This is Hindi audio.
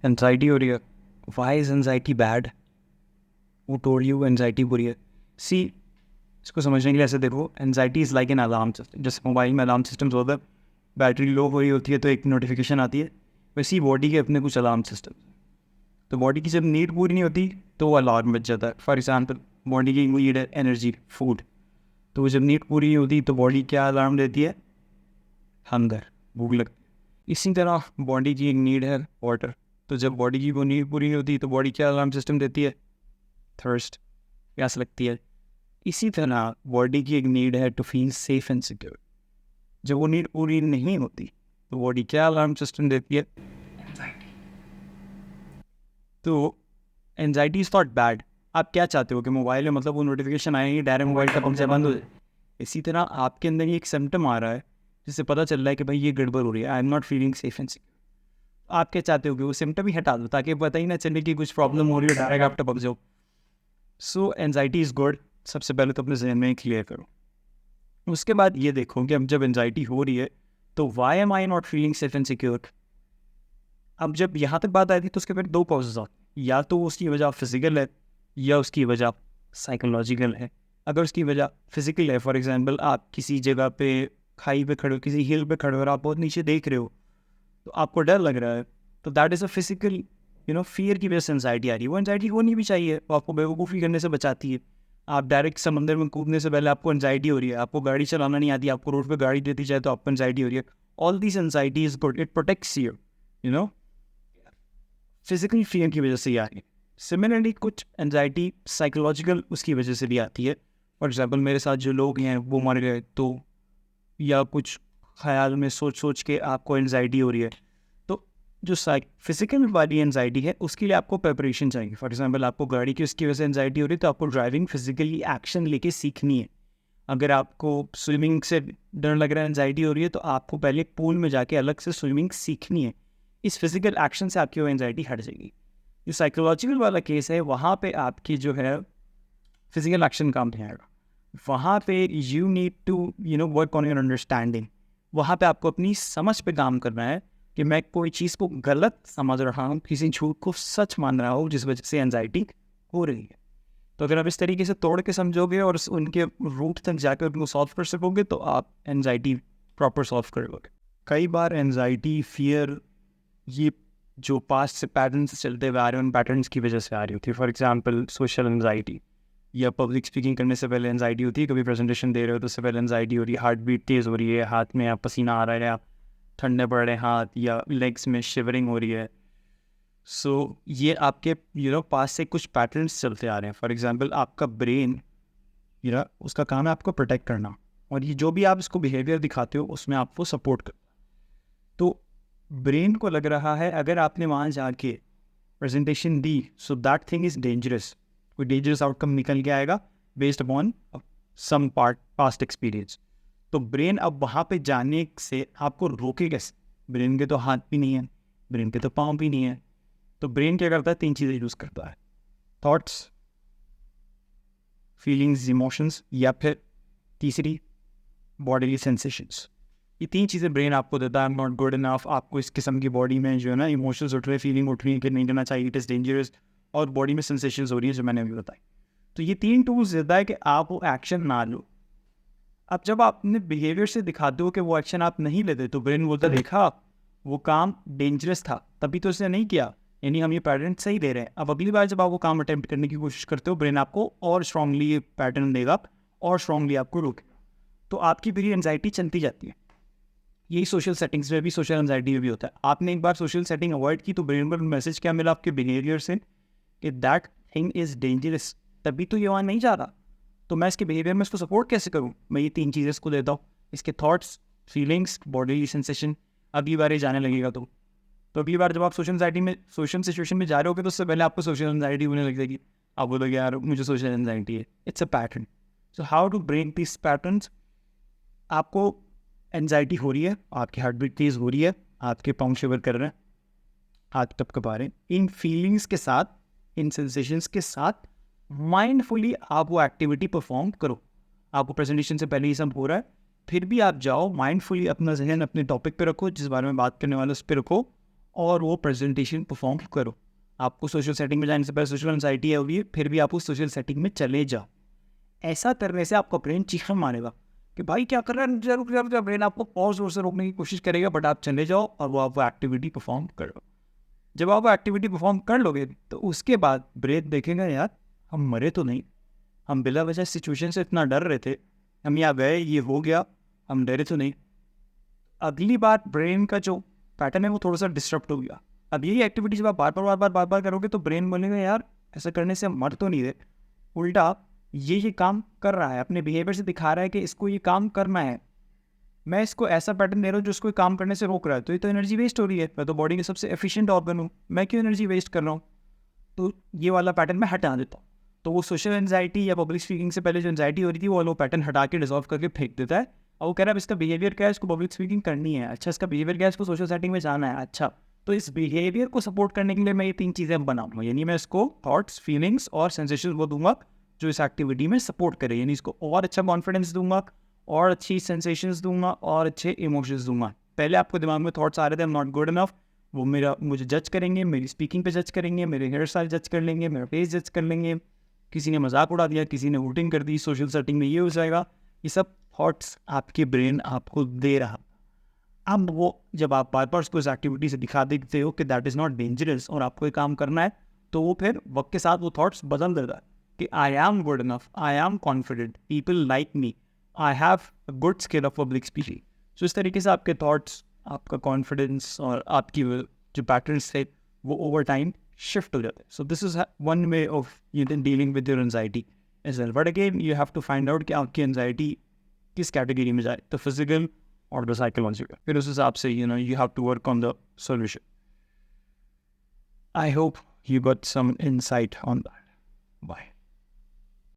एनजाइटी हो रही है, वाई इज एनजाइटी बैड, वो टोल्ड यू एनजाइटी बुरी है? सी, इसको समझने के लिए ऐसे देखो, anxiety is like an alarm system. जैसे मोबाइल में अलार्म सिस्टम्स होता है, बैटरी लो हो रही होती है तो एक नोटिफिकेशन आती है, वैसे ही बॉडी के अपने कुछ अलार्म सिस्टम। तो बॉडी की जब नीड पूरी नहीं होती तो वो अलार्म बज जाता है। फॉर एग्जाम्पल, बॉडी की नीड है एनर्जी, फूड, तो वो जब नीड पूरी नहीं होती तो बॉडी क्या अलार्म देती है? हंगर, भूख लगती है। इसी तरह बॉडी की एक नीड है वाटर, तो जब बॉडी की वो नीड पूरी नहीं होती तो बॉडी क्या अलार्म सिस्टम देती है? थर्स्ट, प्यास लगती है। इसी तरह बॉडी की एक नीड है to feel safe and secure, जब वो नीड पूरी नहीं होती तो बॉडी क्या अलार्म सिस्टम देती है? तो एनजाइटी इज नॉट बैड। आप क्या चाहते हो कि मोबाइल में मतलब वो नोटिफिकेशन आएगी डायरेक्ट मोबाइल का पंखा बंद हो जाए? इसी तरह आपके अंदर ये एक सिम्टम आ रहा है जिससे पता चल रहा है कि भाई ये गड़बड़ हो रही है, I am not feeling safe and secure. आप क्या चाहते हो कि वो सिम्टम ही हटा दो ताकि पता ही ना चले कि कुछ प्रॉब्लम हो रही है, डायरेक्ट आप टपक जाओ। सो एनजाइटी इज़ गुड। सबसे पहले तो अपने जहन में क्लियर करो। उसके बाद ये देखो कि अब जब एनजाइटी हो रही है तो why am I not feeling safe and secure. अब जब यहाँ तक बात आई थी तो उसके फिर दो कॉजेज आते हैं, या तो उसकी वजह फिजिकल है या उसकी वजह साइकोलॉजिकल है। अगर उसकी वजह फिजिकल है, फॉर एग्जांपल आप किसी जगह पे खाई पे खड़े हो, किसी हिल पे खड़े हो और आप बहुत नीचे देख रहे हो तो आपको डर लग रहा है, तो that is a physical fear की वजह से एनजाइटी आ रही है। वो एनजाइटी होनी भी चाहिए, वो आपको बेवकूफ़ी करने से बचाती है। आप डायरेक्ट समंदर में कूदने से पहले आपको एनजाइटी हो रही है, आपको गाड़ी चलाना नहीं आती, आपको रोड पे गाड़ी देती जाए तो आपको एनजाइटी हो रही है। All this anxiety is good, it protects you, you know physical fear की वजह से ही आ रही है। सिमिलरली कुछ एनजाइटी साइकोलॉजिकल उसकी वजह से भी आती है। फॉर एग्जाम्पल, मेरे साथ जो लोग हैं वो मर गए तो, या कुछ ख्याल में सोच सोच के आपको एनजाइटी हो रही है, तो जो फिजिकल वाली एनजाइटी है उसके लिए आपको प्रिपरेशन चाहिए। फॉर एग्जांपल, आपको गाड़ी की उसकी वजह से एनजाइटी हो रही है तो आपको ड्राइविंग फिजिकली एक्शन लेके सीखनी है। अगर आपको स्विमिंग से डर लग रहा है, एनजाइटी हो रही है, तो आपको पहले पूल में जाके अलग से स्विमिंग सीखनी है। इस फिजिकल एक्शन से आपकी वो एनजाइटी हट जाएगी। जो साइकोलॉजिकल वाला केस है वहाँ पे आपकी जो है फिजिकल एक्शन काम नहीं आएगा। वहाँ पे you need to work on your understanding. वहाँ पे आपको अपनी समझ पे काम करना है कि मैं कोई चीज़ को गलत समझ रहा हूँ, किसी झूठ को सच मान रहा हूँ जिस वजह से एनजाइटी हो रही है। तो अगर आप इस तरीके से तोड़ के समझोगे और उनके रूट तक जाकर उनको सॉल्व कर सकोगे तो आप एनजाइटी प्रॉपर सॉल्व कर लोगे। कई बार एनजाइटी, फियर, ये जो पास्ट से पैटर्न्स चलते हुए आ रहे हैं उन पैटर्न्स की वजह से आ रही होती है। फॉर एग्जांपल, सोशल एनजाइटी, या पब्लिक स्पीकिंग करने से पहले एनजाइटी होती है, कभी प्रेजेंटेशन दे रहे हो तो उससे पहले एनजाइटी हो रही है, हार्ट बीट तेज़ हो रही है, हाथ में आप पसीना आ रहा है, या ठंडे पड़ रहे हैं हाथ, या लेग्स में शिवरिंग हो रही है। सो ये आपके पास से कुछ पैटर्न्स चलते आ रहे हैं। फॉर एग्जांपल, आपका ब्रेन उसका काम है आपको प्रोटेक्ट करना, और ये जो भी आप इसको बिहेवियर दिखाते हो उसमें आपको सपोर्ट कर। तो ब्रेन को लग रहा है अगर आपने वहाँ जाके प्रेजेंटेशन दी so that thing is dangerous, कोई डेंजरस आउटकम निकल के आएगा based upon some part past experience. तो ब्रेन अब वहाँ पे जाने से आपको रोके कैसे? ब्रेन के तो हाथ भी नहीं है, ब्रेन के तो पाँव भी नहीं है। तो ब्रेन क्या करता है? तीन चीज़ें यूज़ करता है, थॉट्स, फीलिंग्स, इमोशंस, या फिर तीसरी बॉडीली सेंसेशंस। ये तीन चीज़ें ब्रेन आपको देता है। I am not good enough, आपको इस किस्म की बॉडी में जो है ना इमोशंस उठ रहे हैं, फीलिंग उठ रही है कि नहीं करना चाहिए, इट इज़ डेंजरस, और बॉडी में सेंसेशंस हो रही है जो मैंने अभी बताई। तो ये तीन टूल्स देता है कि आप वो एक्शन ना लो। अब जब आप अपने बिहेवियर से दिखाते हो कि वो एक्शन आप नहीं लेते तो ब्रेन बोलता देखा वो काम डेंजरस था तभी तो उसने नहीं किया, यानी हम ये पैटर्न सही दे रहे हैं। अब अगली बार जब आप वो काम अटेम्प्ट करने की कोशिश करते हो ब्रेन आपको और स्ट्रांगली ये पैटर्न देगा और स्ट्रांगली आपको रोकेगा। तो आपकी फिर एनजाइटी चलती जाती है। यही सोशल सेटिंग्स में भी, सोशल एंजाइटी में भी होता है। आपने एक बार सोशल सेटिंग अवॉइड की तो ब्रेन पर मैसेज क्या मिला आपके बिहेवियर से कि दैट थिंग इज़ डेंजरस, तभी तो ये वहाँ नहीं जा रहा। तो मैं इसके बिहेवियर में इसको सपोर्ट कैसे करूँ? मैं ये तीन चीज़ें इसको देता हूँ, इसके थॉट्स, फीलिंग्स, बॉडी सेंसेशन। अगली बार ये जाने लगेगा तो अगली बार जब आप सोशल एंजाइटी में, सोशल सिचुएशन में जा रहे होगे तो उससे पहले आपको सोशल एंजाइटी होने लग जाएगी। आप बोलोगे यार मुझे सोशल एंजाइटी है। It's a pattern. So how to break this patterns? आपको एनजाइटी हो रही है, आपकी हार्ट बीट तेज़ हो रही है, आपके पाँव शिवर कर रहे हैं, हाथ टपकपा रहे हैं, इन फीलिंग्स के साथ, इन सेंसेशंस के साथ माइंडफुली आप वो एक्टिविटी परफॉर्म करो। आपको प्रेजेंटेशन से पहले ये सब हो रहा है, फिर भी आप जाओ माइंडफुली अपना जहन अपने टॉपिक पे रखो, जिस बारे में बात करने वाले उस पर रखो, और वो प्रेजेंटेशन परफॉर्म करो। आपको सोशल सेटिंग में जाने से पहले सोशल एंजाइटी है हुई, फिर भी आप उस सोशल सेटिंग में चले जाओ। ऐसा करने से आपका ब्रेन चीखा मारेगा कि भाई क्या कर रहा है, जरूर ब्रेन आपको और जोर से रोकने की कोशिश करेगा, बट आप चले जाओ और वो आप वो एक्टिविटी परफॉर्म करो। जब आप वो एक्टिविटी परफॉर्म कर लोगे तो उसके बाद ब्रेन देखेगा यार हम मरे तो नहीं, हम बिला वजह सिचुएशन से इतना डर रहे थे, हम यहाँ गए, ये हो गया, हम डरे तो नहीं। अगली बार ब्रेन का जो पैटर्न है वो थोड़ा सा डिस्टर्ब हो गया। अब यही एक्टिविटी जब आप बार बार करोगे तो ब्रेन बोलेगा यार ऐसा करने से हम मर तो नहीं रहे, उल्टा ये काम कर रहा है, अपने बिहेवियर से दिखा रहा है कि इसको ये काम करना है, मैं इसको ऐसा पैटर्न दे रहा हूँ जो इसको काम करने से रोक रहा है, तो ये तो एनर्जी वेस्ट हो रही है, मैं तो बॉडी के सबसे एफिशिएंट ऑर्गन हूँ, मैं क्यों एनर्जी वेस्ट कर रहा हूँ। तो ये वाला पैटर्न मैं हटा देता हूँ। तो वो सोशल एंजाइटी या पब्लिक स्पीकिंग से पहले जो एंजाइटी हो रही थी वो वाला पैटर्न हटा के डिजॉल्व करके फेंक देता है, और वो कह रहा है इसका बिहेवियर क्या है, इसको पब्लिक स्पीकिंग करनी है, अच्छा इसका बिहेवियर क्या है, इसको सोशल सेटिंग में जाना है, अच्छा तो इस बिहेवियर को सपोर्ट करने के लिए मैं ये 3 चीज़ें बनाऊंगा, यानी मैं इसको थॉट्स, फीलिंग्स और सेंसेशन वो दूंगा जो इस एक्टिविटी में सपोर्ट करे, यानी इसको और अच्छा कॉन्फिडेंस दूंगा, और अच्छी सेंसेशंस दूंगा, और अच्छे इमोशंस दूंगा। पहले आपको दिमाग में थॉट्स आ रहे थे I am not good enough, वो मुझे जज करेंगे, मेरी स्पीकिंग पे जज करेंगे, मेरे हेयर स्टाइल जज कर लेंगे, मेरा फेस जज कर लेंगे, किसी ने मजाक उड़ा दिया, किसी ने वोटिंग कर दी, सोशल सेटिंग में ये हो जाएगा, ये सब थॉट्स आपके ब्रेन आपको दे रहा। अब वो जब आप बार बार उसको इस एक्टिविटी से दिखा देते हो कि दैट इज़ नॉट डेंजरस और आपको ये काम करना है, तो वो फिर वक्त के साथ वो थॉट्स बदल देता है कि I am good enough, I am confident, people like me, I have a good skill of public speaking. So इस तरीके से आपके थॉट्स, आपका कॉन्फिडेंस और आपकी जो पैटर्न्स थे वो ओवर टाइम शिफ्ट हो जाते हैं। So this is one way of you dealing with your anxiety as well, but again you have to find out कि आपकी एंजाइटी किस कैटेगरी में जाए, तो फिजिकल or the psychological. फिर उस हिसाब से you have to work on the solution. I hope you got some insight on that. Bye.